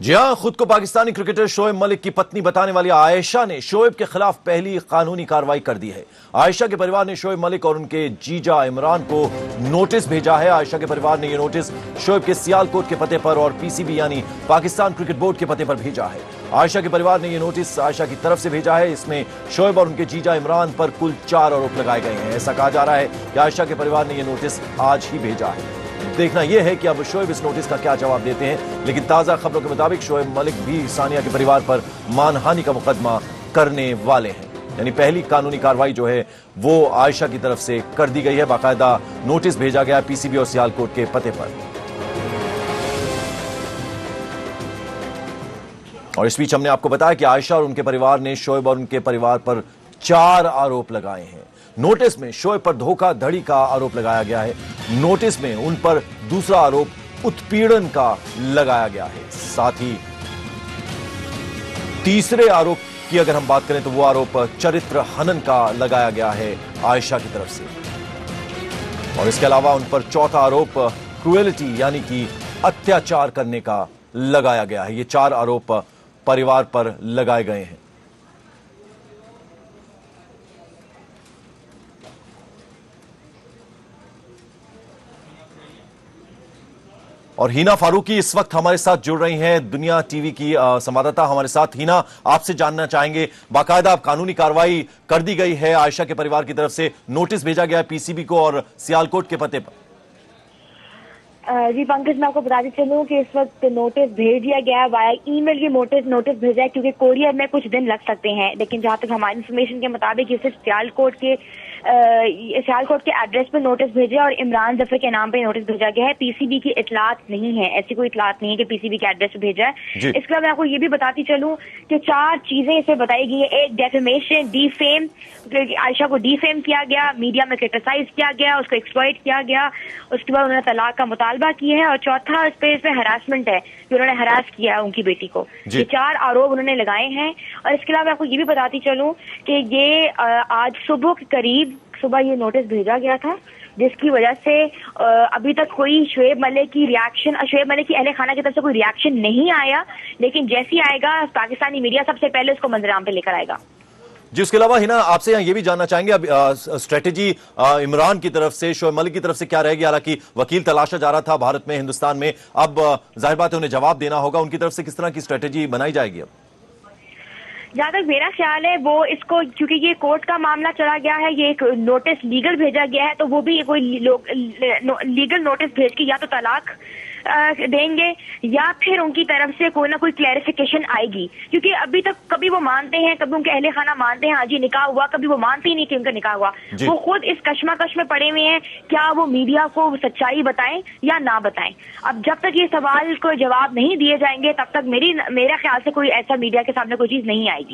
जी हां, खुद को पाकिस्तानी क्रिकेटर शोएब मलिक की पत्नी बताने वाली आयशा ने शोएब के खिलाफ पहली कानूनी कार्रवाई कर दी है। आयशा के परिवार ने शोएब मलिक और उनके जीजा इमरान को नोटिस भेजा है। आयशा के परिवार ने यह नोटिस शोएब के सियालकोट के पते पर और पीसीबी यानी पाकिस्तान क्रिकेट बोर्ड के पते पर भेजा है। आयशा के परिवार ने यह नोटिस आयशा की तरफ से भेजा है। इसमें शोएब और उनके जीजा इमरान पर कुल 4 आरोप लगाए गए हैं। ऐसा कहा जा रहा है कि आयशा के परिवार ने यह नोटिस आज ही भेजा है। देखना यह है कि अब शोएब इस नोटिस का क्या जवाब देते हैं। लेकिन ताजा खबरों के मुताबिक शोएब मलिक भी सानिया के परिवार पर मानहानि का मुकदमा करने वाले हैं। यानी पहली कानूनी कार्रवाई जो है वो आयशा की तरफ से कर दी गई है। बाकायदा नोटिस भेजा गया पीसीबी और सियालकोट के पते पर। और इस बीच हमने आपको बताया कि आयशा और उनके परिवार ने शोएब और उनके परिवार पर 4 आरोप लगाए हैं। नोटिस में शोएब पर धोखाधड़ी का आरोप लगाया गया है। नोटिस में उन पर दूसरा आरोप उत्पीड़न का लगाया गया है। साथ ही तीसरे आरोप की अगर हम बात करें तो वो आरोप चरित्र हनन का लगाया गया है आयशा की तरफ से। और इसके अलावा उन पर चौथा आरोप क्रूएलिटी यानी कि अत्याचार करने का लगाया गया है। ये 4 आरोप परिवार पर लगाए गए हैं। और हीना फारूकी इस वक्त हमारे साथ जुड़ रही हैं, दुनिया टीवी की संवाददाता हमारे साथ। हीना, आपसे जानना चाहेंगे, बाकायदा अब कानूनी कार्रवाई कर दी गई है आयशा के परिवार की तरफ से, नोटिस भेजा गया है पीसीबी को और सियालकोट के पते पर। जी पंकज, मैं आपको बताती चलूं कि इस वक्त नोटिस भेज दिया गया है, वाया ईमेल की नोटिस भेजा है, क्योंकि कोरियर में कुछ दिन लग सकते हैं। लेकिन जहां तक हमारी इन्फॉर्मेशन के मुताबिक ये सिर्फ सियालकोट के एड्रेस पे नोटिस भेजा और इमरान जफर के नाम पे नोटिस भेजा गया है। पीसीबी की इतलात नहीं है, ऐसी कोई इतलात नहीं है कि पीसीबी के एड्रेस पे भेजा है। इसके अलावा मैं आपको ये भी बताती चलूं कि 4 चीजें इसमें बताई गई है। एक, डेफेमेशन, डीफेम, आयशा को डीफेम किया गया, मीडिया में क्रिटिसाइज किया गया, उसको एक्सप्लॉइट किया गया। उसके बाद उन्होंने तलाक का मुतालबा किए हैं। और चौथा इस पे हरासमेंट है कि उन्होंने हरास किया है उनकी बेटी को। ये 4 आरोप उन्होंने लगाए हैं। और इसके अलावा आपको ये भी बताती चलूं कि ये आज सुबह के करीब ये नोटिस भेजा गया था, जिसकी वजह से अभी तक कोई शोएब मलिक की अहले खाना की तरफ से कोई रिएक्शन नहीं आया। लेकिन जैसे ही आएगा पाकिस्तानी मीडिया सबसे पहले उसको मंजर-आम पे लेकर आएगा। जी, उसके अलावा हिना, आपसे यहाँ ये भी जानना चाहेंगे अब स्ट्रेटेजी इमरान की तरफ से, शोएब मलिक की तरफ से क्या रहेगी? हालांकि वकील तलाशा जा रहा था भारत में, हिंदुस्तान में, अब जाहिर बात है उन्हें जवाब देना होगा। उनकी तरफ से किस तरह की स्ट्रेटेजी बनाई जाएगी? अब जहां तक मेरा ख्याल है वो इसको, क्योंकि ये कोर्ट का मामला चला गया है, ये एक नोटिस लीगल भेजा गया है, तो वो भी कोई लीगल नोटिस भेज के या तो तलाक देंगे या फिर उनकी तरफ से कोई ना कोई क्लैरिफिकेशन आएगी। क्योंकि अभी तक कभी वो मानते हैं, कभी उनके अहले खाना मानते हैं हाँ जी निकाह हुआ, कभी वो मानते ही नहीं कि उनका निकाह हुआ। वो खुद इस कश्मकश में पड़े हुए हैं, क्या वो मीडिया को सच्चाई बताएं या ना बताएं। अब जब तक ये सवाल को जवाब नहीं दिए जाएंगे तब तक मेरा ख्याल से कोई ऐसा मीडिया के सामने कोई चीज नहीं आएगी।